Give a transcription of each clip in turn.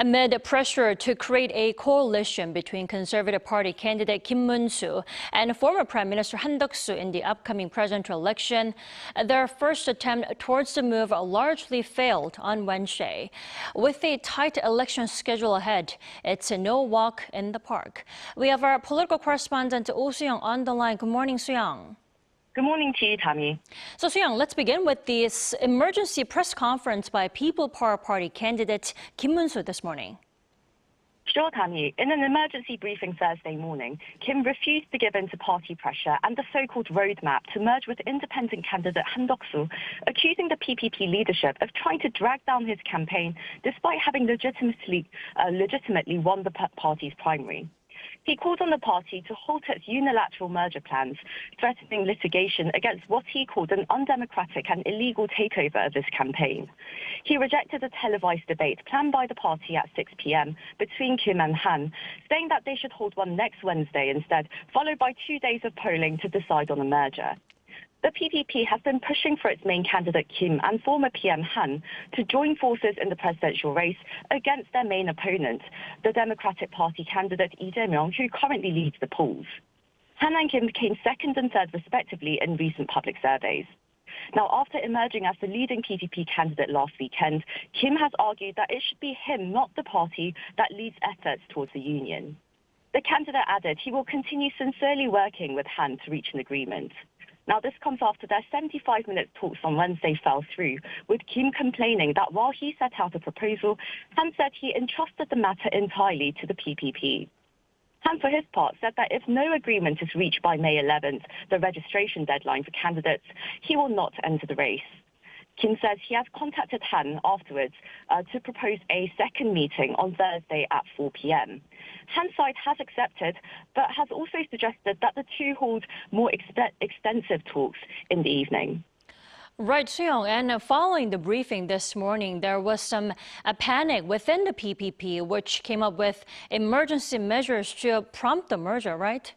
Amid pressure to create a coalition between Conservative Party candidate Kim Moon-soo and former Prime Minister Han Duck-soo in the upcoming presidential election, their first attempt towards the move largely failed on Wednesday. With a tight election schedule ahead, it's a no walk in the park. We have our political correspondent Oh Soo-young on the line. Good morning, Soo-young. Good morning to you, Tammy. So, Soo-young, let's begin with this emergency press conference by People Power Party candidate Kim Moon-soo this morning. Sure, Tammy. In an emergency briefing Thursday morning, Kim refused to give in to party pressure and the so-called roadmap to merge with independent candidate Han Duck-soo, accusing the PPP leadership of trying to drag down his campaign despite having legitimately won the party's primary. He called on the party to halt its unilateral merger plans, threatening litigation against what he called an undemocratic and illegal takeover of his campaign. He rejected a televised debate planned by the party at 6 p.m. between Kim and Han, saying that they should hold one next Wednesday instead, followed by 2 days of polling to decide on a merger. The PPP has been pushing for its main candidate Kim and former PM Han to join forces in the presidential race against their main opponent, the Democratic Party candidate Lee Jae-myung, who currently leads the polls. Han and Kim came second and third respectively in recent public surveys. Now, after emerging as the leading PPP candidate last weekend, Kim has argued that it should be him, not the party, that leads efforts towards the union. The candidate added he will continue sincerely working with Han to reach an agreement. Now, this comes after their 75-minute talks on Wednesday fell through, with Kim complaining that while he set out a proposal, Han said he entrusted the matter entirely to the PPP. Han, for his part, said that if no agreement is reached by May 11th, the registration deadline for candidates, he will not enter the race. Kim says he has contacted Han afterwards to propose a second meeting on Thursday at 4 p.m. Han's side has accepted, but has also suggested that the two hold more extensive talks in the evening. Right, Soo-young, and following the briefing this morning, there was some panic within the PPP, which came up with emergency measures to prompt the merger, right?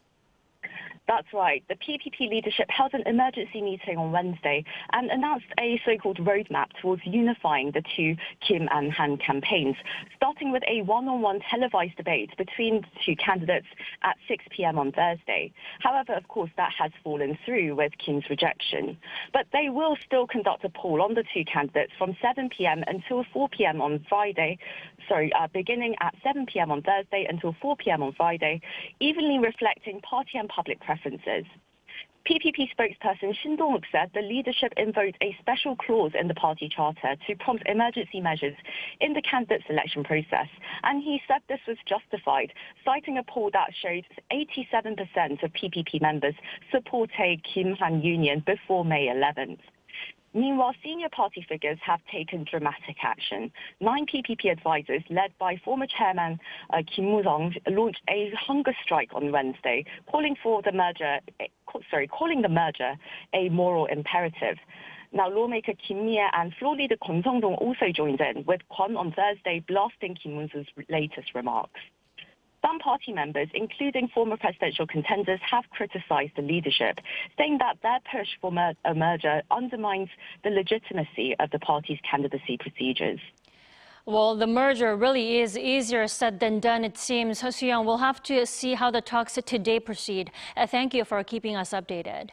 That's right. The PPP leadership held an emergency meeting on Wednesday and announced a so-called roadmap towards unifying the two Kim and Han campaigns, starting with a one-on-one televised debate between the two candidates at 6 p.m. on Thursday. However, of course, that has fallen through with Kim's rejection. But they will still conduct a poll on the two candidates from 7 p.m. until 4 p.m. on Friday. Beginning at 7 p.m. on Thursday until 4 p.m. on Friday, evenly reflecting party and public preferences. PPP spokesperson Shin Dong-wook said the leadership invoked a special clause in the party charter to prompt emergency measures in the candidate selection process, and he said this was justified, citing a poll that showed 87% of PPP members support a Kim-Han union before May 11th. Meanwhile, senior party figures have taken dramatic action. 9 PPP advisors, led by former chairman Kim Moon-soo, launched a hunger strike on Wednesday, calling the merger a moral imperative. Now, lawmaker Kim Mi-ae and floor leader Kwon Sung-dong also joined in, with Kwon on Thursday blasting Kim Moon-soo's latest remarks. Some party members, including former presidential contenders, have criticized the leadership, saying that their push for a merger undermines the legitimacy of the party's candidacy procedures. Well, the merger really is easier said than done, it seems. Soo-young, we'll have to see how the talks today proceed. Thank you for keeping us updated.